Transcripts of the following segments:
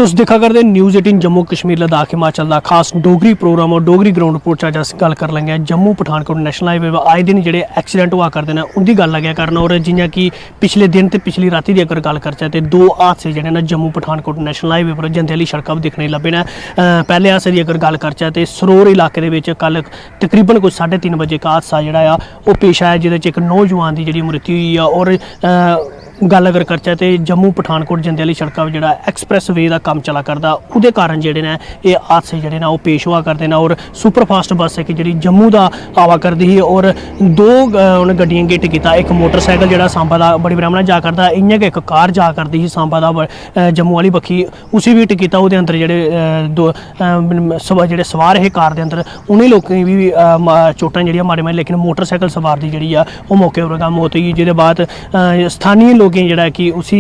तुस दिखा करदे न्यूज़ 18 जम्मू कश्मीर लद्दाख हिमाचल का खास डोगरी प्रोग्राम और डोगरी ग्राउंड रिपोर्ट च अस गल कर लगे जम्मू पठानकोट नैशनल हाईवे पर आए दिन जेह्ड़े एक्सीडेंट हुआ करते हैं उनकी गल लगे करन। और जियां कि पिछले दिन तो पिछली राती की अगर गल करचै तो दो हादसे जेह्ड़े न जम्मू पठानकोट नैशनल हाईवे पर जंदे आह्ली सड़का पर दिक्खने लब्भे न। पैह्ले हादसे की अगर गल करचै तो सरोर इलाके दे कल तकरीबन कोई 3:30 बजे का हादसा जेह्ड़ा आ ओह् पेश आया जिहदे च एक नौजवान की जिहड़ी मृत्यु हुई है। और गल अगर करचै तो जम्मू पठानकोट जंदे आह्ली सड़का पर जेह्ड़ा एक्सप्रैस वे का कम्म चला करदा उहदे कारण जेह्ड़े न ये हादसे जेह्ड़े न ओह् पेश होआ करदे न। और सुपर फास्ट बस एक जिहड़ी जम्मू दा आवा करदी ही और दो उन्हें गड्डियां गे हिट कीता। एक मोटरसाइकिल जेह्ड़ा सांबा दा बड़ी ब्राह्मण जा करदा, इ'यां गै इक कार जा करदी ही सांबा दा जम्मू आह्ली बक्खी, उसी भी हिट कीता। ओह्दे अंदर जेह्ड़े दो जेह्ड़े सवार हे कार दे अंदर उ'नें लोकें गी भी चोटां जेह्ड़ियां मारी, लेकिन मोटरसाइकिल सवार दी जेह्ड़ी आ ओह् मौके पर गै मौत होई। जेह्दे बाद स्थानीय लोकें जेह्ड़ा कि उसी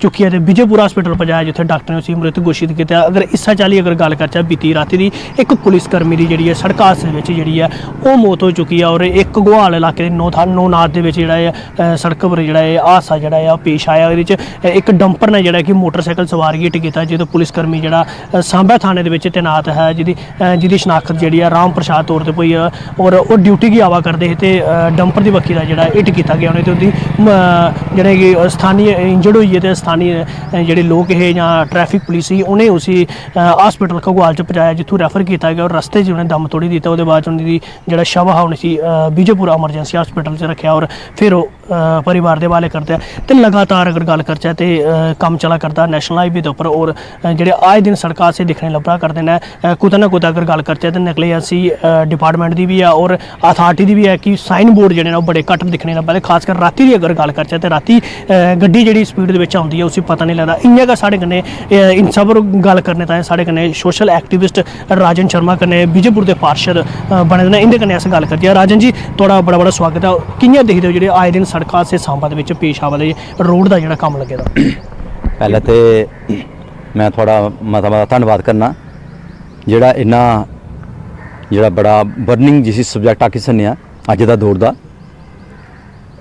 चुक्कियै ते विजयपुर हॉस्पिटल पजाया जित्थे डॉक्टर ने उसी मृत घोषित किया। अगर इस्सै चाल्ली अगर गल करचै बीती राती दी एक पुलिसकर्मी की जिहड़ी सड़क हादसे में जिहड़ी है ओह् मौत हो चुकी है। और एक घगवाल इलाके के नौनाथ दे विच जेह्ड़ा है सड़क पर जेह्ड़ा हादसा जेह्ड़ा है पेश आया। ओहदे च एक डंपर ने जेह्ड़ा कि मोटरसाइकिल सवार गी हिट कीता, जिहदा पुलिसकर्मी जेह्ड़ा सांबा थाने दे विच तैनात है, जिहदी शनाख्त जेह्ड़ी है राम प्रसाद तौर पर होई। और ओह् ड्यूटी गी आवा करदे हे ते डंपर दी बक्खी दा जेह्ड़ा हिट कीता गया उ'नें ते ओह्दी जेह्ड़े कि स्थानीय इंजर्ड होई गे ते स्थानीय जेह्ड़े लोग हे जां ट्रैफिक पुलिस ही उ'नें उसी हॉस्पिटल घगवाल च पजाया, जित्थूं रैफर किया गया और रस्ते च उ'नें दम तोड़ी दित्ता। ओह्दे बाद उं'दी जेह्ड़ा शव हा उसी विजयपुर एमरजेंसी हॉस्पिटल च रखेआ और फिर परिवार के हवाले करते हैं। तो लगातार अगर गल करचै तो कम्म चला करता नैशनल हाईवे के उपर और जेह्ड़े आए दिन सड़क हादसे दिक्खने लब्भा करते हैं। कुतै ना कुतै अगर गल करचै तो नकलेसी डिपार्टमेंट की भी है और अथॉरिटी की भी है कि साइन बोर्ड जेह्ड़े न बड़े घट्ट दिक्खने लब्भा। खासकर राती की अगर गल करचै तो राती गड्डी जेह्ड़ी स्पीड दे आउंदी है उसी पता नहीं लगदा। इ'यां गै साढ़े कन्नै इन सब पर गल करने ताईं साढ़े कन्नै सोशल एक्टिविस्ट राजन शर्मा कन्नै विजयपुर के पार्षद बने दे न, इंदे कन्नै अस गल करचै। राजन जी तुहाड़ा बड़ा बड़ा स्वागत है। कि'यां दिखदे हो जेह्ड़े आए दिन सड़क हादसे सांबा दे विच पेश आवा दे रोड दा जेह्ड़ा कम्म लगे दा? पहले तो मैं थोड़ा मता धन्नवाद करना जेह्ड़ा इन्ना जेह्ड़ा बड़ा बर्निंग जिसी सब्जैक्ट आखी सकने आं अज्ज दा दौर दा।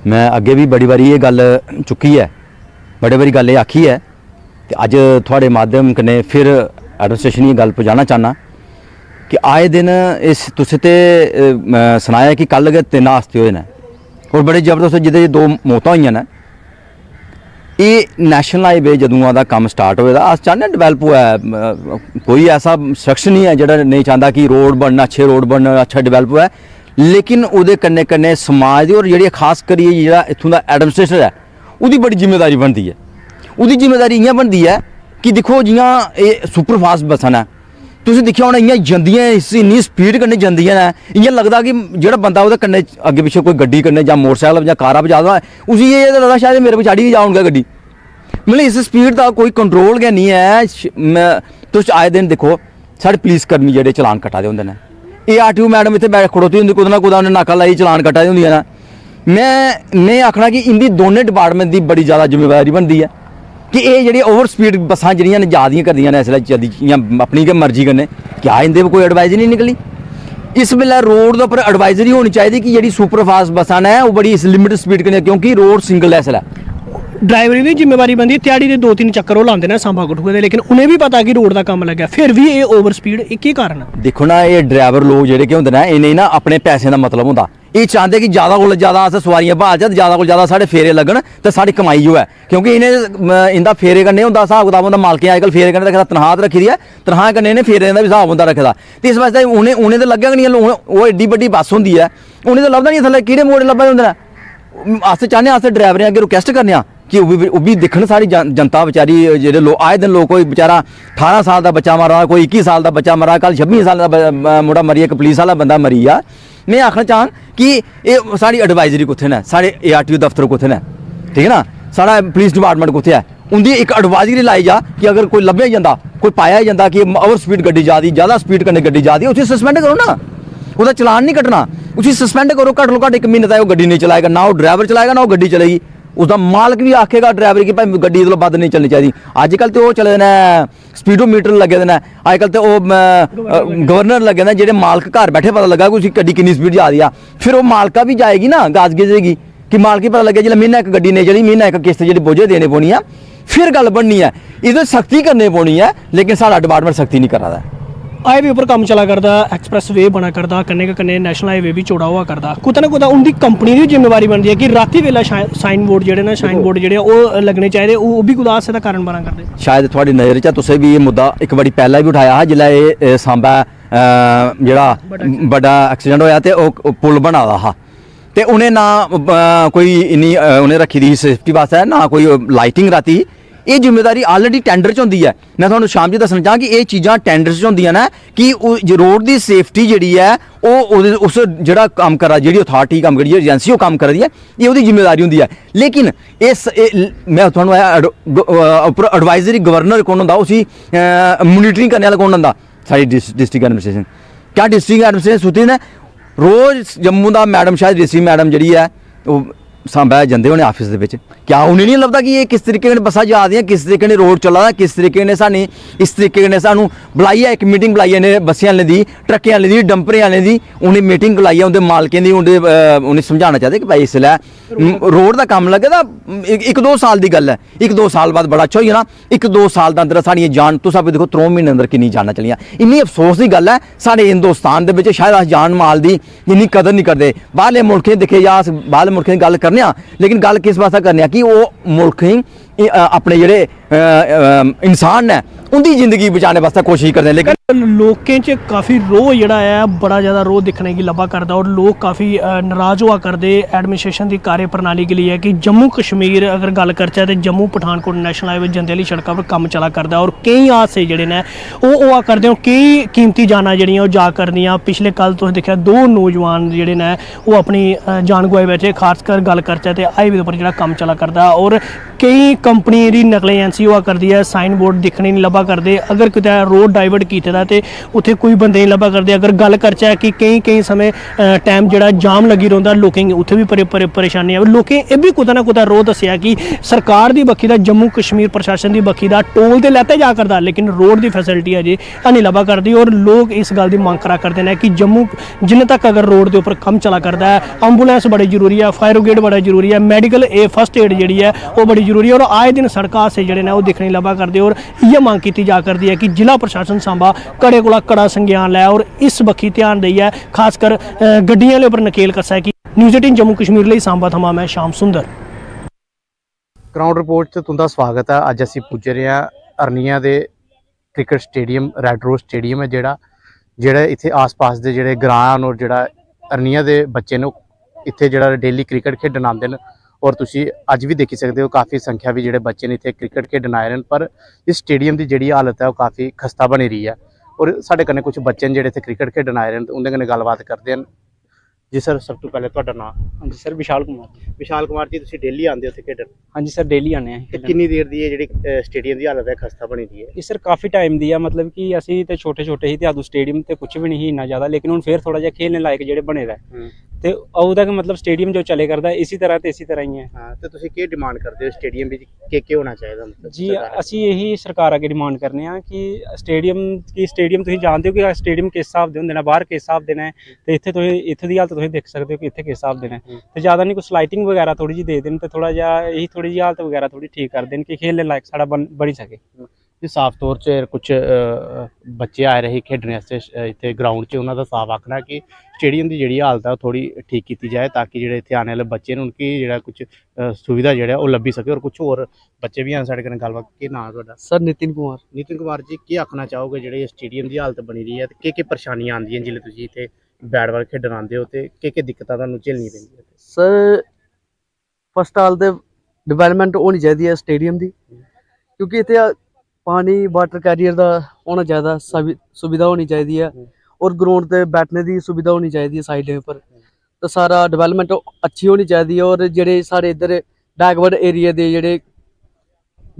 मैं अगे भी बड़ी बारी ये गल चुकी है, बड़े बारी गल आखी है तो अज थोड़े माध्यम कन्नै फिर एडमिनिस्ट्रेशन ये गल पहुँचाना चाहना कि आए दिन इस तुसें ते सनाया कि कल गै 3 हादसे होए न और बड़े जबरदस्त जिहदे 2 मौतां होईयां न। ये नैशनल हाईवे जदूं दा कम्म स्टार्ट होए दा अस चाहने डिवैलप होआ है, कोई ऐसा शख्स नहीं है जिहड़ा नहीं चाहता कि रोड बनना, अच्छे रोड बनना, अच्छा डिवैलप होआ, लेकिन उहदे कन्नै कन्नै समाज दी और जेह्ड़ी खास करियै जेह्ड़ा इत्थों दा एडमिनिस्ट्रेशन है उहदी बड़ी जिम्मेदारी बनदी है। उहदी जिम्मेदारी इ'यां बनदी है कि दिक्खो जियां एह् सुपर फास्ट बसां न तुसीं दिक्खेआ होना इ'यां जंदियां इन्नी स्पीड कन्नै जंदियां न, इ'यां लगदा कि जेह्ड़ा बंदा ओह्दे कन्नै अग्गे पिच्छे कोई गड्डी कन्नै जां मोटरसाइकिल जां कारा पर जा दा उसी एह् लगदा शायद मेरे पर चाढ़ी गै जाऊंगा गड्डी। मतलब इस स्पीड का कोई कंट्रोल गै नहीं है। तुस आए दिन दिक्खो साढ़े पुलिसकर्मी जेह्ड़े चलान कट्टा दे होंदे न, ARTO मैडम इत्थे खड़ोती होंदी कुदै ना कुदै उन्हें नाका लाई चलान कट्टा दी होंदियां न। मैं आखना कि इंदी दोनें डिपार्टमेंट की बड़ी ज़्यादा जिम्मेदारी बनती है कि ये जेह्ड़ी ओवर स्पीड बसां जेह्ड़ियां जा दियां करदियां न इसलै इ'यां अपनी गै मर्जी कन्नै, क्या इंदे पर कोई एडवाइजरी नहीं निकली? इस बेल्लै रोड दे उप्पर एडवाइजरी होनी चाहिए कि जेह्ड़ी सुपर फास्ट बसां न ओह् बड़ी इस लिमिट स्पीड कन्नै, क्योंकि रोड सिंगल है इसलै। ड्राइवरी की जिम्मेवारी बनती है, ध्याड़ी के 2-3 चक्कर वो लाते हैं सांबा कठुआ के, लेकिन उन्हें भी पता कि रोड का कम लगे फिर भी ये ओवर स्पीड की कारण है? देखो ना ये ड्राइवर लोग जेह्ड़े के होंदे न इन्हें ना अपने पैसे का मतलब होंदा, ये चाहते कि ज़्यादा को ज़्यादा अस सवारियां भालचै, ज़्यादा को ज़्यादा साढ़े फेरे लगन तो साढ़ी कमाई होऐ, क्योंकि इन्हें इंदा फेरे कन्नै होंदा हिसाब कताब होंदा। मालकें अजकल फेरे कन्नै रखे दा, तनखाह रखी दी है, तनखाह कन्नै इन्हें फेरे का भी हिसाब होंदा रखे दा। तो इस वास्ते उन्हें तो लग्गेगा नहीं, ओह् एड्डी बड्डी बस होंदी है उन्हें तो लभदा नहीं थल्ले कीड़े मोड़े लब्भा दे होंदे न। अस चाहने अस ड्राइवरें अग्गें रिक्वेस्ट करने आं कि ओह् बी दिक्खन साढ़ी जनता बेचारी जेह्ड़े लोग आए दिन लोग, कोई बेचारा 18 साल का बच्चा मरा, कोई 21 साल का बच्चा मरा, कल 26 साल का मुड़ा मरी, एक पुलिस वाला बंदा मरी आ। मैं आखना चाहां कि एह् साढ़ी एडवाइजरी कुत्थै न, साढ़े ARTO दफ्तर कुत्थै न, ठीक है ना, साढ़ा पुलिस डिपार्टमेंट कुत्थै है, उंदी एक एडवाइजरी लाई जा कि अगर कोई लब्भेआ जंदा, कोई पाया जंदा कि ओवर स्पीड गड्डी जा दी, ज़्यादा स्पीड कन्नै गड्डी जा दी, उसी सस्पेंड करो ना, उसका चलान नहीं कट्टना, उसी सस्पेंड करो। घट्ट तो घट्ट 1 महीने तक वो गड्डी नहीं चलाएगा, ना वो ड्राइवर चलाएगा ना वो गड्डी चलेगी। उसका मालक भी आखेगा ड्राइवर की भाई गड्डी तो बद नहीं चलनी चाहिए। अजकल तो वो चले न स्पीडोमीटर लगे दे न, अजकल तो गवर्नर लगे न जेह्ड़े मालक घर बैठे पता लगा कि उसी गड्डी किन्नी स्पीड जा दी आ, फिर वो मालका भी जाएगी ना गाज गिजेगी कि मालक पता लगे जिसलै म्हीना 1 गड्डी नहीं चली, म्हीना 1 किस्त जी बोझे देने पौनी आ, फिर गल बननी है, इधर सख्ती करनी पौनी है, लेकिन साडा डिपार्टमेंट सख्ती नहीं करा दा। हाईवे उपर काम चला करदा, एक्सप्रैस वे बना करदा, कन्नै कन्नै नैशनल हाईवे भी चौड़ा हुआ करदा। कुतै ना कुतै उनकी कंपनी की जिम्मेवारी बनती है कि राती वेला साइन बोर्ड जेह्ड़े न साइन बोर्ड जेह्ड़े ओह् लग्गने चाहिए, ओह् भी कुदै हादसे दा कारण बना करदे। शायद थोड़ी नज़र च तुसें भी ये मुद्दा एक बारी पहले भी उठाया हा, जिसलै एह् सांबा जेह्ड़ा बड़ा एक्सीडेंट होया ते ओह् पुल बना दा हा, ते उ'नें ना कोई इन्नी उ'नें रखी दी सेफ्टी वास्ते ना कोई लाइटिंग राती। ये जिम्मेदारी ऑलरेडी टेंडर च होंदी है। मैं थोड़ा शाम जी दसना चाहां कि ये चीज़ां टेंडर च होंदियां न कि रोड की सेफ्टी जी है उस जरा काम करा जी अथॉरिटी काम करी एजेंसी काम करा दी है, ये उसकी जिम्मेदारी होंदी है। लेकिन इस मैं थोड़ा उपर एडवाइजरी गवर्नर कौन होंदा, उसी मोनीटरिंग करने वाला कौन होंदा, सारी डिस्ट्रिक्ट एडमिनिस्ट्रेशन। क्या डिस्ट्रिक्ट एडमिनिस्ट्रेशन सुती ने रोज़ जम्मू का मैडम शायद डीसी मैडम जी है वो सांबा जंदे होने ऑफिस के, क्या उन्हें नहीं लगता कि ये किस तरीके ने बसा जा रही, किस तरीके ने रोड चला दा, किस तरीके ने सानी इस तरीके ने सानू बुलाइए एक मीटिंग बुलाइए ने बसें आने दी, ट्रकें आने दी, डंपरें आने दी, उन्हें मीटिंग बुलाइए उनके मालकें दी, उन्हें समझाना चाहिए कि भाई इसलै रोड का काम लगे दा, एक दो साल की गल है, एक दो साल बाद बड़ा अच्छा होई जाना। एक दो साल के अंदर साड़ियां जान तुस आप देखो 3 महीने अंदर किन्नी जाना चलियां। इन्नी अफसोस की गल है साढ़े हिंदुस्तान के विच शायद अस जान माल की इन्नी कदर नहीं करते। बाहरले मुल्खें दिखे जा अस बाहरले मुल्खें की गल करने, लेकिन गल किस वास्ते करने कि वो मुल्क अपने जेह्ड़े इंसान ने उनकी जिंदगी बचाने वास्ते कोशिश करते हैं। लेकिन लोकें च काफ़ी रोह जेह्ड़ा है बड़ा ज़्यादा रोह दिक्खने की लब्भा करदा और लोग काफ़ी नाराज़ हुआ करदे एडमिनिस्ट्रेशन की कार्य प्रणाली के लिए कि जम्मू कश्मीर अगर गल करचै ते जम्मू पठानकोट नैशनल हाईवे जंदे आह्ली सड़का पर कम्म चला करदा और केई हादसे जेह्ड़े ने ओह् होआ करदे और केई कीमती जानां जेह्ड़ियां ओह् जा करदियां। पिछले कल तुसें दिक्खेआ 2 नौजवान जेह्ड़े ने ओह् अपनी जान गवाई बैठे। खासकर गल करचै ते हाईवे उपर जेह्ड़ा कम्म चला करदा और केई कंपनी दी नकल एजेंसी होआ करदी है, साइन बोर्ड दिक्खने नहीं लब्भा करदे। अगर कुतै रोड डाइवर्ट कीते दा ते उत्थे कोई बंदे नहीं लब्भा करदे। अगर गल करचै कि केई समय टाइम जेह्ड़ा जाम लगी रौंह्दा लोकें गी, उत्थे भी परेशानी आवे। लोकें एह् बी कुतै ना कुतै रोह दस्सेआ कि सरकार दी बक्खी दा जम्मू कश्मीर प्रशासन दी बक्खी दा टोल ते लैता जा करदा, लेकिन रोड दी फैसिलिटी अजे हैनी लब्भा करदी। और लोग इस गल दी मंग करा करदे ने कि जम्मू जिन्ने तक अगर रोड दे उपर कम्म चला करदा है, एंबूलेंस बड़ी जरूरी है, फायर ब्रिगेड बड़ा जरूरी है, मेडिकल फर्स्ट एड जेह्ड़ी है वो बड़ी जरूरी है। और आए दिन सड़क हादसे जेह्ड़े ने ओह् दिक्खने लब्भा करदे और इ'यै मंग कीती जा करदी है कि जिला प्रशासन सांबा कड़े कोला कड़ा संज्ञान लै और इस बक्खी ध्यान देइयै खासकर गड्डियां आह्ले उपर नकेल कस्सै। कि न्यूज़ 18 जम्मू कश्मीर लेई सांबा थमां मैं शाम सुंदर। ग्राउंड रिपोर्ट च तुंदा स्वागत है। अज असीं पुज्जे रहे हैं अरनिया दे क्रिकेट स्टेडियम, रैड रोज स्टेडियम है जेह्ड़ा इत्थे आस पास दे जेह्ड़े ग्रां न और जेह्ड़ा अरनिया दे बच्चे न इत्थे जेह्ड़ा डेली क्रिकेट खेढन आंदे न। और तुसीं अज भी देखी सकते हो काफ़ी संख्या भी जेह्ड़े बच्चे ने इत्थे क्रिकेट खेढन आए न। पर इस स्टेडियम की जिहड़ी हालत है वो काफ़ी खस्ता बनी रही है। और साढ़े कन्नै कुछ बच्चे न जेह्ड़े इत्थे क्रिकेट खेढन आए न, उंदे कन्नै गल्लबात करदे न। जी सर, सब तो पहले तुहाडा नाम? हाँ जी सर, विशाल कुमार। विशाल कुमार जी, तुसीं डेली आंदे हो इत्थे खेढन? हाँ जी सर, डेली आने हैं। किन्नी देर दी है जेह्ड़ी स्टेडियम की हालत है खस्ता बनी दी है? ये सर काफ़ी टाइम दी है, मतलब कि असीं ते छोटे छोटे ही ते अदू स्टेडियम ते कुछ भी नहीं इन्ना ज़्यादा, लेकिन हुण फिर थोड़ा जिहा खेलने लायक जेह्ड़े बने दा ते ओह्दा मतलब स्टेडियम जो चले करदा इसी तरह ते इसी तरह ही है। हाँ, तो तुसीं केह् डिमांड करदे हो स्टेडियम विच केह् होना चाहिदा? मतलब जी असीं यही सरकार अगे डिमांड करने आं कि स्टेडियम तुसीं जानदे हो कि स्टेडियम किस हिसाब दे हुंदे ने, बाहर किस हिसाब दे ने, ते इत्थे दी हालत तुसीं दिक्ख सकदे हो कि इत्थे किस हिसाब दे ने। ते ज़्यादा नहीं कुछ लाइटिंग वगैरह थोड़ी जी दे देन ते थोड़ा जिहा यही थोड़ी जी हालत वगैरह थोड़ी ठीक कर देन कि खेलने लायक साढ़ा बनी सके। जी साफ तौर च कुछ बच्चे आए रहे खेढने आस्तै इत्थे ग्राउंड च, उन्हों का साफ आखना है कि स्टेडियम की जी हालत है थोड़ी ठीक की जाए ताकि जो इतने आने वाले बच्चे ने उनकी जो कुछ सुविधा जो लभी सके। और कुछ होर बच्चे भी हैं साढ़े कन्नै गलबात। केह् नाम तुहाडा? सर नितिन कुमार। नितिन कुमार जी, केह् आखना चाहोगे जेह्ड़े स्टेडियम की हालत बनी रही है ते केह् परेशानियां आंदियां जिसलै तुसीं इत्थे बैट बॉल खेढन आंदे हो ते केह् दिक्कतां तुहानूं झेलनी पैंदियां? सर फर्स्ट ऑल ते डिवेलपमेंट होनी चाहिए है स्टेडियम की, क्योंकि इतने पानी वाटर कैरियर का होना चाहिए, सुविधा होनी चाहिए है और ग्राउंड पे बैठने की सुविधा होनी चाहिए साइडें पर। तो सारा डिवेलपमेंट अच्छी होनी चाहिए। और जेह्ड़े साढ़े इधर बैकवर्ड एरिया के जेह्ड़े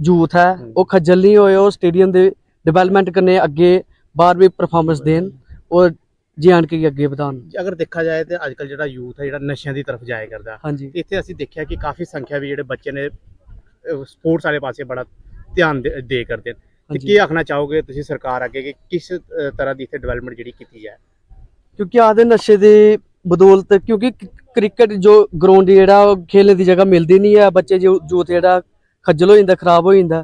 यूथ है वो खज्जल नहीं होए और स्टेडियम के डिवेलपमेंट कन्नै अगे बाहर भी परफॉर्मेंस देन और जे&के गी अगे बधान। अगर देखा जाए तो अजकल जो यूथ है जो नशे की तरफ जाया करता, हाँ जी, इतने असीं देखा कि काफ़ी संख्या भी जो बच्चे ने स्पोर्ट्स वाले पासे बड़ा ध्यान दे करते हैं। क्या आखना चाहोगे तुसीं सरकार अगे कि किस तरह की इतने डिवेलपमेंट जी की जाए? क्योंकि आधे नशे की बदौलत, क्योंकि क्रिकेट जो ग्राउंड जेह्ड़ा खेलने की जगह मिलती नहीं है, बच्चे जो यूथ जेह्ड़ा खज्जल हो जांदा, खराब हो जांदा,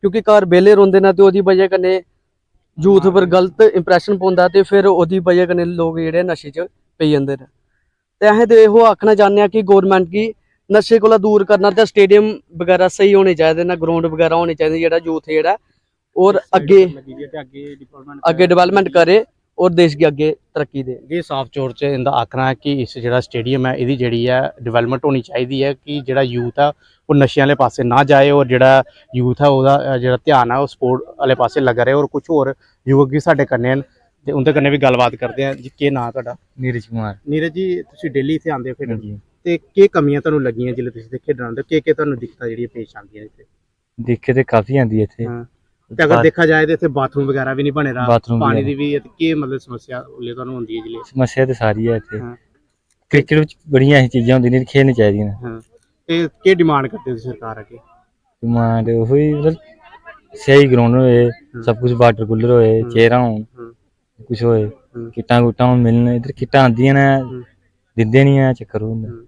क्योंकि घर बेह्ले रौंह्दे न ते ओह्दी बजह कन्नै यूथ पर गलत इंप्रैशन पौंदा ते फिर ओह्दी बजह कन्नै लोग जेह्ड़े नशे च पेई जंदे न। ते असें ते एहो आखना चाह्न्ने आं कि गौरमैंट गी नशे कोला दूर करना ते स्टेडियम बगैरा स्हेई होने चाहिदे न, ग्राउंड बगैरा होने चाहिदे जेह्ड़ा यूथ जेह्ड़ा और अग्गे डिवैलपमेंट करे और देश गी अग्गे तरक्की दे। जी साफ तौर च इंदा आखना है कि इस जेह्ड़ा स्टेडियम है इहदी जेह्ड़ी है डिवैलपमेंट होनी चाहिदी है कि जेह्ड़ा यूथ है वो नशे आह्ले पासे ना जाए और जेह्ड़ा यूथ है ओह्दा जेह्ड़ा ध्यान है वो स्पोर्ट आह्ले पासे लग्गा रहे। और कुछ होर युवक भी साडे कन्नै न ते उंदे कन्नै भी गल्लबात करदे हैं। जी केह् नाम तुहाडा? नीरज कुमार। नीरज जी तुसीं डेली इत्थे आंदे हो खेढण जी। ते केह् कमियां तुहानूं लग्गियां जिल्ले तुसीं इत्थे खेढण आंदे हो? केह् तुहानूं दिक्कतां जेह्ड़ियां पेश आंदियां ने इत्थे? दिक्कत ते काफी आंदी है इत्थे। हाँ। ते अगर देखा जाए तो इत्थे बाथरूम वगैरह भी नहीं बने दा, बाथरूम पानी वगैरह। दी भी केह् मतलब समस्या उसले तुहानूं होंदी है जिल्ले? समस्या ते सारी है इत्थे। हाँ। क्रिकेट विच बड़ियां ऐसी चीजां होंदियां जेह्ड़ियां खेलनी चाहिदियां न। हाँ ते केह् डिमांड करदे हो सरकार अग्गे? डिमांड ओही मतलब स्हेई ग्राउंड होए, सब कुछ वाटर कूलर होए, चेयरां होन, कुछ होए, किट्टां कुट्टां हून मिलन। इद्धर किट्टां आंदियां न, दिंदे नहीं है, चक्कर ओह् होंदा।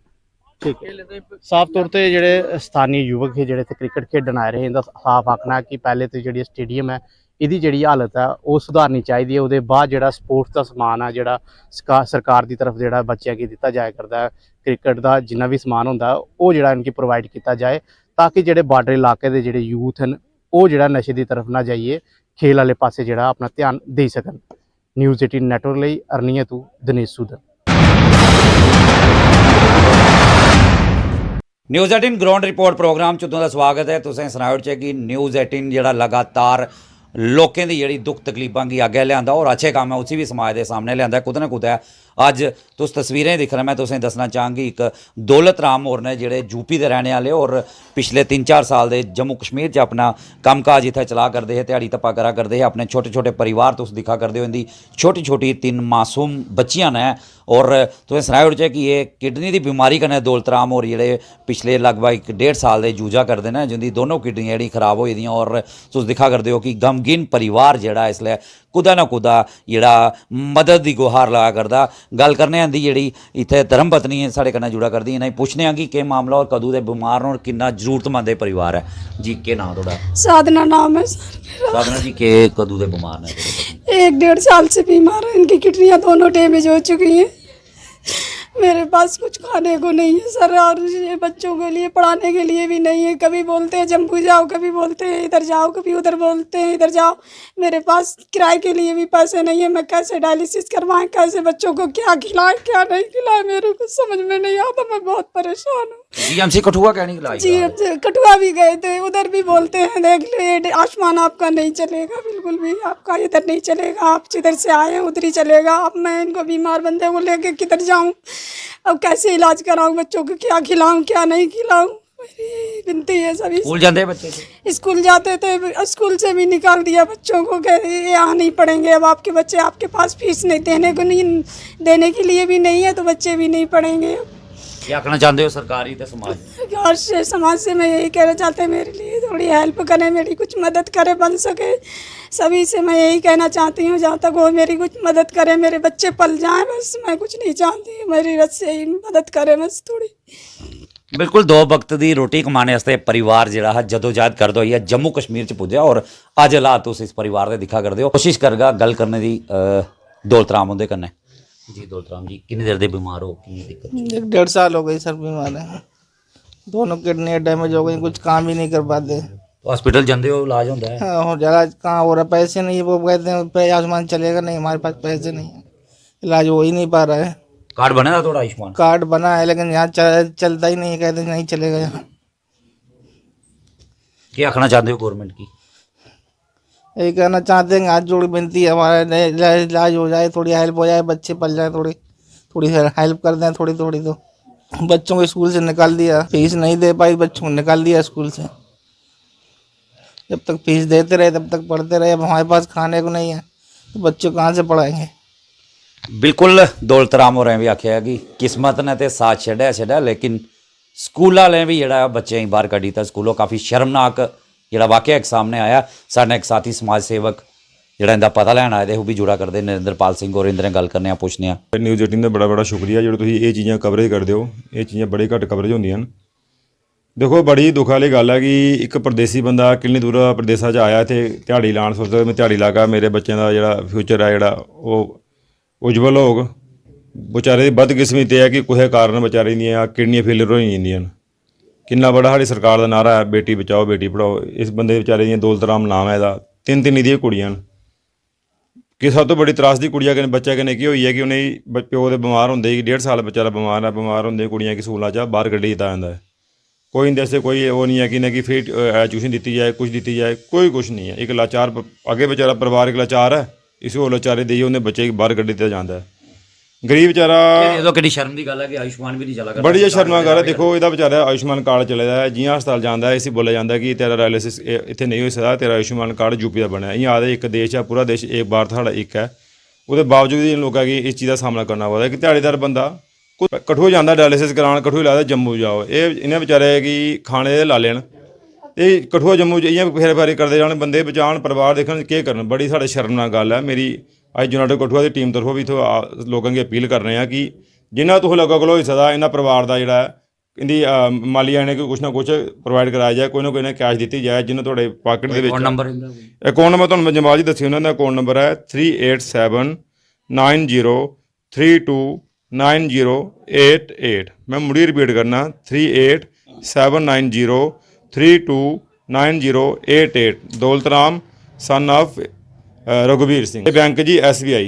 ठीक है। साफ तौर पर जेह्ड़े स्थानीय युवक हे जेह्ड़े इत्थे क्रिकेट खेढण आए रहे इंदा साफ आखना है कि पहले तो जेह्ड़ी स्टेडियम है इहदी जेह्ड़ी हालत है वो सुधारनी चाहिदी है। ओह्दे बाद जेह्ड़ा स्पोर्ट्स दा समान है जेह्ड़ा सरकार दी तरफ जेह्ड़ा बच्चें गी दित्ता जाया करदा है, क्रिकेट दा जिन्ना भी समान होंदा ओह् जेह्ड़ा इनकी प्रोवाइड कीता जाए ताकि जेह्ड़े बार्डर इलाके दे जेह्ड़े यूथ न ओह् जेह्ड़ा नशे दी तरफ ना जाइए खेल आह्ले पासे जेह्ड़ा अपना ध्यान देई सकन। न्यूज़ 18 नैटवर्क लेई अरनिया तू Dinesh Sudan. News 18 ground report programme च तुं'दा स्वागत है। तुसें सनाया च कि न्यूज़ 18 जेह्ड़ा लगातार लोकें दी जेह्ड़ी दुख तकलीफां गी अग्गै लेआंदा और अच्छे कम्म है उसी भी समाज दे सामने लेआंदा कुतै ना कुतै। अज्ज तुस तस्वीरें दिक्ख रहे, मैं तुसें दस्सना चाहांगी एक दौलत राम होर ने जेह्ड़े यूपी दे रहने आह्ले और पिछले 3-4 साल दे जम्मू कश्मीर च अपना कम्म काज इत्थै चला करदे हे, ध्याड़ी धप्पा करा करदे हे। अपने छोटे छोटे परिवार तुस दिक्खा करदे हो, इंदी छोटी छोटी 3 मासूम बच्चियां न और तुसें सनाया ओड़चै कि ये किडनी दी बीमारी कन्नै दौलत राम होर जेह्ड़े पिछले लगभग 1.5 साल दे जूझा करदे न, जिंदी दोनों किडनियां जेह्ड़ी खराब होई दियां। और तुस दिक्खा करदे हो कि गमगीन परिवार जेह्ड़ा इसलै कुदै ना कुदै जेह्ड़ा मदद दी गुहार ला करदा। गल करने आं दी जेह्ड़ी इत्थै धर्म पत्नी साढ़े कन्नै जुड़ा करदी, इ'नें पुच्छने आं कि केह् मामला और कदूं दे बमार न और किन्ना जरूरतमंद परिवार है। जी केह् नाम थोड़ा? साधना नाम है सर मेरा। साधना जी केह् कदूं दे बमार न? 1-1.5 साल से बीमार है, इनकी किडनियां दोनों डैमेज हो चुकी हैं। मेरे पास कुछ खाने को नहीं है सर, और ये बच्चों के लिए पढ़ाने के लिए भी नहीं है। कभी बोलते हैं जम्मू जाओ, कभी बोलते हैं इधर जाओ, कभी उधर बोलते हैं इधर जाओ। मेरे पास किराए के लिए भी पैसे नहीं है। मैं कैसे डायलिसिस करवाएं, कैसे बच्चों को क्या खिलाएं क्या नहीं खिलाएं, मेरे को समझ में नहीं आता। मैं बहुत परेशान हूँ। जीएमसी कठुआ क्या नहीं लाई? जी कठुआ भी गए थे, उधर भी बोलते हैं देख ले आयुष्मान आपका नहीं चलेगा, बिल्कुल भी आपका इधर नहीं चलेगा, आप जिधर से आए हैं उधर ही चलेगा। अब मैं इनको बीमार बंदे को लेके किधर जाऊं, अब कैसे इलाज कराऊं, बच्चों को क्या खिलाऊं क्या नहीं खिलाऊं, मेरी विनती है सभी। स्कूल जाते बच्चे? स्कूल जाते थे, स्कूल से भी निकाल दिया बच्चों को, कह यहाँ नहीं पढ़ेंगे अब आपके बच्चे, आपके पास फीस नहीं देने के लिए भी नहीं है तो बच्चे भी नहीं पढ़ेंगे। क्या कहना चाहते हो सरकारी तो समाज? समाज से मैं यही कहना चाहते हैं मेरे लिए थोड़ी हेल्प करें, मेरी कुछ मदद करे बन सके। सभी से मैं यही कहना चाहती हूँ जहाँ तक हो मेरी कुछ मदद करें, मेरे बच्चे पल जाएं, बस मैं कुछ नहीं चाहती, मेरी रस से ही मदद करें बस थोड़ी। बिल्कुल 2 वक्त की रोटी कमाने वास्ते परिवार जिहड़ा जदोजहद करदा होइया जम्मू कश्मीर च पुज्जा और अज हालात तुस इस परिवार दे दिक्खा करदे हो। कोशिश करगा गल करने दी दौलत राम उंदे कन्नै। जी दौलत राम जी किन्नी देर दे बीमार हो, किन्नी दिक्कत? 1.5 साल हो गई सर बीमार है, दोनों किडनी डैमेज हो गई, कुछ काम ही नहीं कर पाते। तो हॉस्पिटल जाते हो, इलाज होता है? हाँ, हो जाएगा, कहाँ हो रहा, पैसे नहीं, वो कहते हैं आयुष्मान चलेगा, नहीं हमारे पास पैसे नहीं है, इलाज हो ही नहीं पा रहा है। कार्ड बना था थोड़ा आयुष्मान? कार्ड बना है लेकिन यहाँ चलता ही नहीं है, कहते नहीं चलेगा यहाँ। क्या आखना चाहते हो गवर्नमेंट की? यही कहना चाहते हैं, हाथ जोड़ विनती है हमारा, इलाज हो जाए, थोड़ी हेल्प हो जाए, बच्चे पल जाए, थोड़ी हेल्प कर दें थोड़ी थोड़ी। तो बच्चों को स्कूल से निकाल दिया, फीस नहीं दे पाई, बच्चों को निकाल दिया स्कूल से। जब तक फीस देते रहे तब तक पढ़ते रहे, अब हमारे पास खाने को नहीं है तो बच्चों कहाँ से पढ़ाएंगे। बिल्कुल दौलत राम होरें भी आख्या कि किस्मत ने तो साथ छड्या लेकिन स्कूल वाले भी जेह्ड़ा बच्चें बाहर कड्ढी दित्ता स्कूलों। काफ़ी शर्मनाक जेह्ड़ा वाकया एक सामने आया। साढ़े एक साथी समाज सेवक जेह्ड़ा इंदा पता लैन आए दे ओह् भी जुड़ा करदे नरेंद्रपाल सिंह होर, इंदे गल करने पुछने। न्यूज़ 18 ਦਾ ਬੜਾ शुक्रिया जो तुसीं ये चीज़ां कवरेज करदे हो। ये चीज़ां बड़ी घट कवरेज होंदियां न। ਦੇਖੋ ਬੜੀ ਦੁੱਖ ਵਾਲੀ ਗੱਲ ਹੈ ਕਿ ਇੱਕ ਪਰਦੇਸੀ ਬੰਦਾ ਕਿੰਨੀ ਦੂਰ ਪ੍ਰਦੇਸਾਂ 'ਚ ਆਇਆ ਇੱਥੇ ਦਿਹਾੜੀ ਲਾਉਣ ਸੋਚਦਾ ਮੈਂ ਦਿਹਾੜੀ ਲਾ ਕੇ ਮੇਰੇ ਬੱਚਿਆਂ ਦਾ ਜਿਹੜਾ ਫਿਊਚਰ ਹੈ ਜਿਹੜਾ ਉਹ ਉਜਵਲ ਹੋਊ। ਵਿਚਾਰੇ ਦੀ ਬਦਕਿਸਮਤੀ ਹੈ ਕਿ ਕਿਸੇ ਕਾਰਨ ਵਿਚਾਰੇ ਦੀਆਂ ਕਿਡਨੀਆਂ ਫੇਲਰ ਹੋ ਜਾਂਦੀਆਂ ਨੇ। ਕਿੰਨਾ ਬੜਾ ਸਾਡੀ ਸਰਕਾਰ ਦਾ ਨਾਰਾ ਹੈ ਬੇਟੀ ਬਚਾਓ ਬੇਟੀ ਪੜ੍ਹਾਓ। ਇਸ ਬੰਦੇ ਵਿਚਾਰੇ ਦੀਆਂ ਦੌਲਤ ਰਾਮ ਨਾਮ ਹੈ ਇਹਦਾ, ਤਿੰਨ ਇਹਦੀਆਂ ਕੁੜੀਆਂ ਨੇ। ਕਿ ਸਭ ਤੋਂ ਬੜੀ ਤਰਾਸਦੀ ਕੁੜੀਆਂ ਕਿ ਬੱਚਾ ਕਿ ਕੀ ਹੋਈ ਹੈ ਕਿ ਉਹਨੇ ਪਿਓ ਦੇ ਬਿਮਾਰ ਹੁੰਦੇ ਕਿ 1.5 ਸਾਲ ਬੱਚਾ ਬਿਮਾਰ ਹੁੰਦੇ ਕੁੜੀਆਂ ਕਿ ਸਕੂਲਾਂ 'ਚ ਬਾਹਰ ਕੱਢੀ ਦਿੱਤਾ ਜਾਂਦਾ ਹੈ। ਕੋਈ ਇੰਦੇ से कोई वो नहीं है कि ना कि फिर एजुकेशन दी जाए कुछ दी जाए, कोई कुछ नहीं है। एक लाचार अगे बेचारा परिवार एक लाचार है, इसी वो लाचारे दी उन्हें बच्चे बाहर कढ़ दिता जाता है। गरीब बेचारा कि शर्म की गल है कि आयुष्मान भी नहीं चला बड़ी शर्मा गल है। देखो इहदा बेचारा आयुष्मान कार्ड चले है, जियां हस्पताल जाता है इसी बोला जाता है कि तेरा डायलिसिस इत्थे नहीं हो सकता, तेरा आयुष्मान कार्ड यूपी का बनया। इं आखदे एक देश है पूरा देश एक बार साढ़ा एक है, उसके बावजूद इन लोगों की इस चीज़ का सामना करना पड़ता है कि दिहाड़ीदार बंदा कठुआ जाता डायलिसिस कराने, कठुआ लादा जम्मू जाओ। ये इन्हें बेचारे कि खाने ला लेन, ये कठुआ जम्मू इं फेरे फारे करते जाने, बंदे बचान परिवार देखन केह् करन। बड़ी साढ़े शर्मनाक गल है। मेरी अज यूनाइटेड कठुआ की टीम तरफों भी इत्थों लोगों की अपील कर रहे हैं कि जिन्ना तुस लोगों को होई सकदा इन्हां परिवार का जिहड़ा इंदी मालिया ने कुछ ना कुछ प्रोवाइड कराया जाए, कोई ना कोई कैश दी जाए जिन्हें थोड़े पाकेट के अकाउंट नंबर तुहानूं मैं जमात जी दस्सी उन्होंने अकाउंट नंबर है 387903290888। मैं मुड़ी रिपीट करना 387903290888। दौलत राम सन ऑफ रघुवीर सिंह। बैंक जी SBI।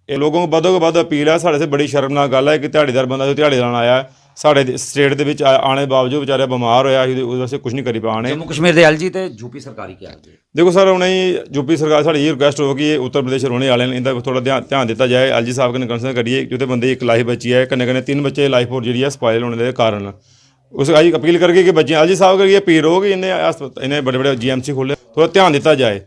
ये लोगों को बदो बद अपील है, साढ़े से बड़ी शर्मनाक गल है कि दिहाड़ीदार बंदा जो दिहाड़ी लाने आया साढ़े स्टेट के आने के बावजूद बेचारे बीमार होया उससे कुछ नहीं करी पाने। जम्मू कश्मीर के LG ते यूपी सरकारी क्या है? देखो सर उन्हें यूपी सरकार साड़ी ये रिक्वेस्ट हो कि उत्तर प्रदेश रौहने वाले इनका थोड़ा ध्यान दिता जाए। LG साहब कन्नै कंसर्न करिए जो बंदे एक लाइफ बची है, कन्नै कन्नै 3 बच्चे लाइफ और जी स्पाइल होने के कारण उस अपील करके कि बच्चे LG साहब करिए अपील हो कि इन्हें बड़े बड़े GMC खोले, थोड़ा ध्यान दिता जाए।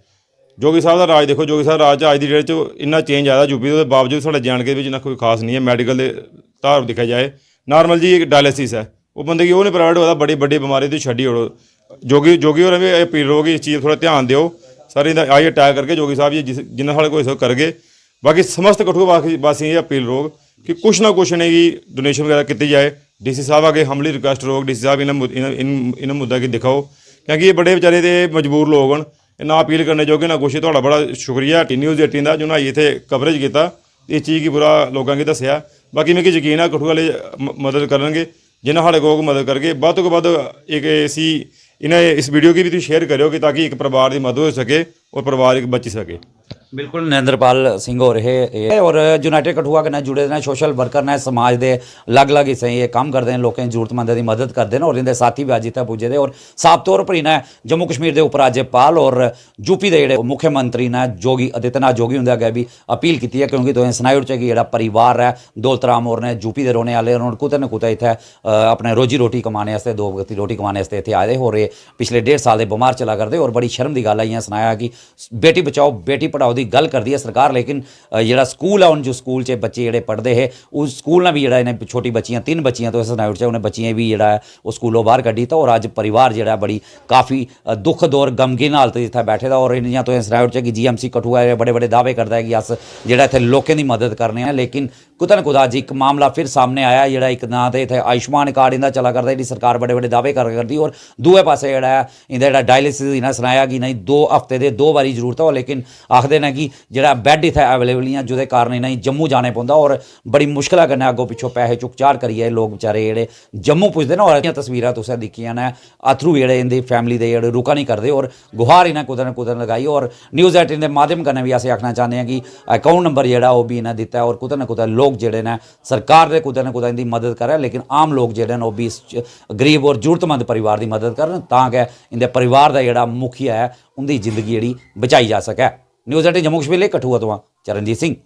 जोगी साहब का राज देखो, जोगी साहब राज अज की डेट इन्ना चेंज आया यूपी के बावजूद साढ़े JNK इन्ना कोई खास नहीं है। मैडिकल के धार देखा जाए नॉर्मल जी एक डायलिसिस है, वो बंदे की वो नहीं प्रोवाइड होता, बड़ी बड़ी बीमारी तो छड़ी ओड़ो। जोगी होरें भी अपील होगी इस चीज़ थोड़ा ध्यान दिओ सर, इन्हें आई अटैक करके जोगी साहब जी जिन्ना साढ़े कोई सब करगे। बाकी समस्त कठुआ वासियों की अपील रोग कि कुछ ना कुछ इन्हें डोनेशन वगैरह की जाए। DC साहब आगे हमली रिक्वेस्ट रोग DC साहब इन्हें मुद्दा की दिखाओ, क्योंकि ये बड़े बेचारे तो मजबूर लोग हैं, ना अपील करने जोगे ना कुछ। थोड़ा बड़ा शुक्रिया न्यूज़ 18 का जो इतने कवरेज किया, इस चीज़ की पूरा लोगों की दसिया। बाकी मिगी यकीन है कठुआ वाले मदद करेंगे, जिन्हें साढ़े को मदद करके ਵੱਧ ਤੋਂ ਵੱਧ एक ऐसी इन्हें इस वीडियो की भी शेयर करो कि ताकि एक परिवार की मदद हो सके और परिवार एक बच सके। बिल्कुल नरेंद्रपाल सिंह हो रहे और यूनाइटेड कठुआ कन्नै जुड़े ने, सोशल वर्कर ने, समाज के अलग अलग हिस्से ये काम करते हैं, लोगों जरूरतमंद की मदद करते हैं और इनके साथी भी अज इतने पुजे दे। और साफ तौर पर इन्हें जम्मू कश्मीर के उपराज्यपाल और यूपी के जोड़े मुख्यमंत्री ने योगी आदित्यनाथ जोगी उनके अगे भी अपील की है, क्योंकि तुसें सनाई ओड़चे कि जो परिवार है दौलत राम और ने यूपी के रोने वाले और कुतै ना कुतै इतने अपने रोजी रोटी कमाने वास्ते, 2 वक्त की रोटी कमाने वास्ते इतने आए हो रहे। पिछले 1.5 साल से बीमार चला करते और बड़ी शर्म की गल है। सनाया कि बेटी बचाओ बेटी पढ़ाओ की गल कर दी है सरकार, लेकिन जो स्कूल है उन जो स्कूल च बच्चे जोड़े पढ़ते हैं उस स्कूल ने भी जोड़ा इन्हें छोटी बच्चियाँ 3 बच्चियाँ तो सनाई उठ उन्हें बच्चियाँ भी जोड़ा है वो स्कूलों बाहर कड्ढी। तो और अज परिवार जोड़ा बड़ी काफ़ी दुख दौर गमगीन हालत इतना बैठे दा। और इन्हें तो सनाई उठ कि GMC कठुआ बड़े बड़े दावे करता है कि अस जोड़ा इतने लोगों की मदद करने हैं, लेकिन कुतै ना कुतै अज एक मामला फिर सामने आया जोड़ा एक ना तो इतने आयुष्मान कार्ड इन्हें चला करता जी सरकार बड़े बड़े दावे करती और दूए पासे जोड़ा इंदा जोड़ा डायलिसिस इन्हें सनाया कि नहीं 2 हफ्ते के 2 बारी जरूरत है, लेकिन आखते हैं कि जोड़ा बैड इतने अवेलेबल नहीं जो कारण इन्हें जम्मू जाने पौंदा और बड़ी मुश्किल कन्नै अगों पिछों पैसे चुक चार करिए लोग बेचारे जोड़े जम्मू पुजदे न। और तस्वीरां तुसें दिक्खियां ने अथरू जोड़े इंदी फैमिली दे जोड़े रुका नहीं करते और गुहार इन्हें कुतै ना कुतै लगाई। और न्यूज़ 18 के माध्यम कन्नै भी अस आखना चाहते हैं कि अकाउंट नंबर जोड़ा वो भी इन्हें दिता है और कुतै ना कुतै लोग जोड़े ने सरकार दे कुतै ना कुतै इनकी मदद करें, लेकिन आम लोग जोड़े वो भी इस गरीब और जरूरतमंद परिवार की मदद करन ताकि इनके परिवार का जोड़ा मुखिया है उनकी जिंदगी जी बचाई जा सके। न्यूज़ 18 जम्मू कश्मीर कठुआ तो चरणजीत सिंह।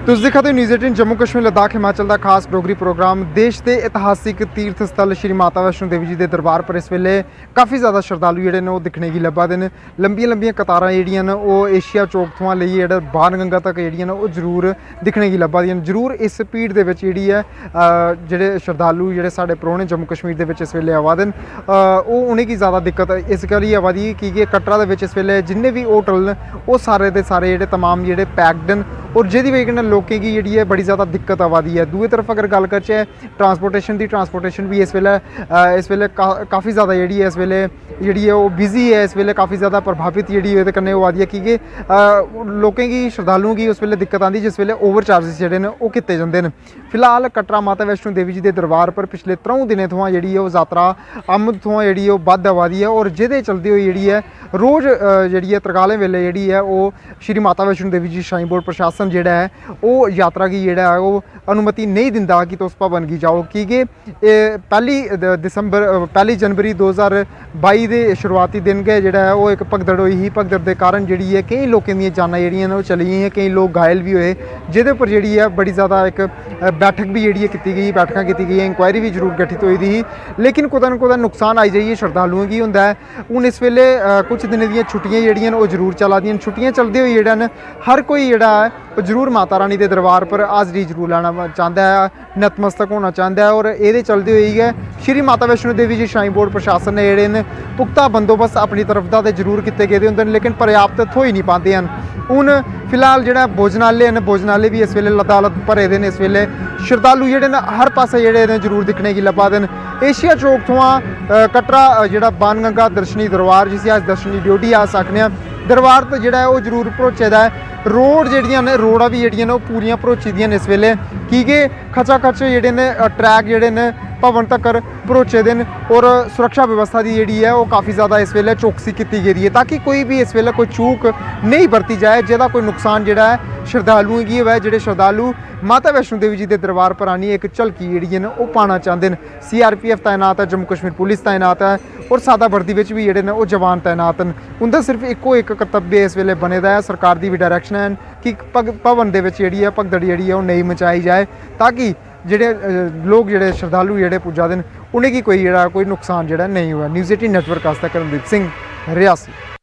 तुस दिक्खा दे न्यूज़ 18 जम्मू कश्मीर लद्दाख हिमाचल का खास डोगरी प्रोग्राम। देश के इतिहासिक तीर्थ स्थल श्री माता वैष्णो देवी जी के दरबार पर इस वेले काफ़ी ज़्यादा श्रद्धालु जोड़े ने दिखने की लब्भा दे। लंबियां लंबियां कतारां जिहड़ियां न ओह एशिया चौक थमां लेइयै जेह्ड़ा बाणगंगा तक जिहड़ियां न ओह जरूर दिखने की लब्भा दियां। जरूर इस भीड़ दे विच जिहड़ी है जेह्ड़े श्रद्धालु जेह्ड़े साढ़े परौह्ने जम्मू कश्मीर दे विच इस वेले आवा दे न ओह उ'नेंगी ज़्यादा दिक्कत इस करियै आवा दी कि कटरा दे विच इस वेले जिन्ने भी होटल न ओह सारे दे सारे जेह्ड़े तमाम जेह्ड़े पैक्ड न और जेह्दी वजह कन्नै लोकें गी जेह्ड़ी ऐ बड़ी ज़्यादा दिक्कत आवा दी है। दूई तरफ अगर गल करचै ट्रांसपोर्टेशन भी इस वेले काफ़ी ज़्यादा जेह्ड़ी ऐ इस वेले जेह्ड़ी ऐ ओह् बिजी है, इस वेले काफ़ी ज़्यादा प्रभावित जेह्ड़ी एह्दे कन्नै होआ दी है कि लोकें गी श्रद्धालुओं गी उस वेले दिक्कत आंदी जिस वेले ओवर चार्जेस जेह्ड़े न ओह् कीते जंदे न। फिलहाल कटरा माता वैष्णो देवी जी दे दरबार पर पिछले 3 दिनें थमां जेह्ड़ी ऐ ओह् यात्रा आमद थमां जेह्ड़ी ऐ ओह् बद्ध आवा दी है और जेह्दे चलदे होई जेह्ड़ी ऐ रोज़ जेह्ड़ी ऐ तरकालें वेले जेह्ड़ी ऐ ओह् श्री माता वैष्णो देवी जी श्राइन बोर्ड प्रशासन जेह्ड़ा ऐ ओह् यात्रा गी जेह्ड़ा ऐ ओह् अनुमति नहीं दिंदा कि तुस भवन गी जाओ, की के पहली जनवरी 2022 दे शुरुआती दिन गै जेह्ड़ा ऐ ओह् इक भगदड़ होई ही। भगदड़ दे कारण जेह्ड़ी ऐ केईं लोकें दियां जानां जेह्ड़ियां न ओह् चली गेइयां, केईं लोक घायल भी होए, जेह्दे पर जेह्ड़ी ऐ बड़ी ज़्यादा इक बैठक भी जेह्ड़ी ऐ कीती गेई, बैठकां कीती गेइयां, इंक्वायरी भी जरूर गठित होई दी ही। लेकिन कुदै ना कुदै नुकसान आई जाइयै श्रद्धालुओं गी होंदा है। हून इस वेले कुछ दिनें दियां छुट्टियां जेह्ड़ियां न ओह् जरूर चला दियां न। छुट्टियां चलदे होई जेह्ड़ा न हर कोई जेह्ड़ा है ओह् जरूर माता रानी दे दरबार पर हाज़री जरूर लाना चांह्दा है, नतमस्तक होना चांह्दा है। और एह्दे चलदे होई गै श्री माता वैष्णो देवी जी श्राइन बोर्ड प्रशासन ने जेह्ड़े न पुख्ता बंदोबस्त अपनी तरफ दा ते जरूर कीते गेदे होंदे न, लेकिन पर्याप्त थ्होई नहीं पांदे हैं। हून फिलहाल जेह्ड़ा भोजनालय न, भोजनालय भी इस वेले लदालद भरे दे न। इस वेले श्रद्धालु जेह्ड़े न हर पास्से जेह्ड़े न जरूर दिक्खने गी लब्भा दे न। एशिया चौक थमां कटरा जेह्ड़ा बाणगंगा दर्शनी दरबार जिसी अस दर्शनी ड्योटी अस आखने आं, दरबार तो जेह्ड़ा है ओह् जरूर भरोचे दा है। रोड जेह्ड़ियां न रोडां भी जेह्ड़ियां न ओह् पूरियां भरोची दियां न इस वेले, की के खचाखच जेह्ड़े न ट्रैक जेह्ड़े न भवन तक्कर भरोचे दे न और सुरक्षा व्यवस्था दी जेह्ड़ी है ओह् काफ़ी ज़्यादा इस वेले चौकसी कीती गेदी है, ताकि कोई भी इस वेले कोई चूक नहीं बरती जाए जेह्दा कोई नुकसान जेह्ड़ा है श्रद्धालुओं गी होऐ। जेह्ड़े श्रद्धालु माता वैष्णो देवी जी दे दरबार पर आनियै इक झलकी जेह्ड़ी न ओह् पाना चांह्दे न। CRPF तैनात है, जम्मू कश्मीर पुलिस तैनात है और सादा वर्दी बिच भी जेह्ड़े न ओह् जवान तैनात न। उंदा सिर्फ इक्को इक कर्तव्य इस वेले बने दा है, सरकार दी भी डायरैक्शन है कि भवन दे विच जेह्ड़ी ऐ भगदड़ जेह्ड़ी ऐ ओह् नेईं मचाई जाए, ताकि जेह्ड़े लोक जेह्ड़े श्रद्धालु जेह्ड़े पुज्जा दे न उ'नेंगी कोई नुकसान जेह्ड़ा नेईं होऐ। न्यूज़ 18 नेटवर्क आस्तै करमदीप सिंह, रियासी।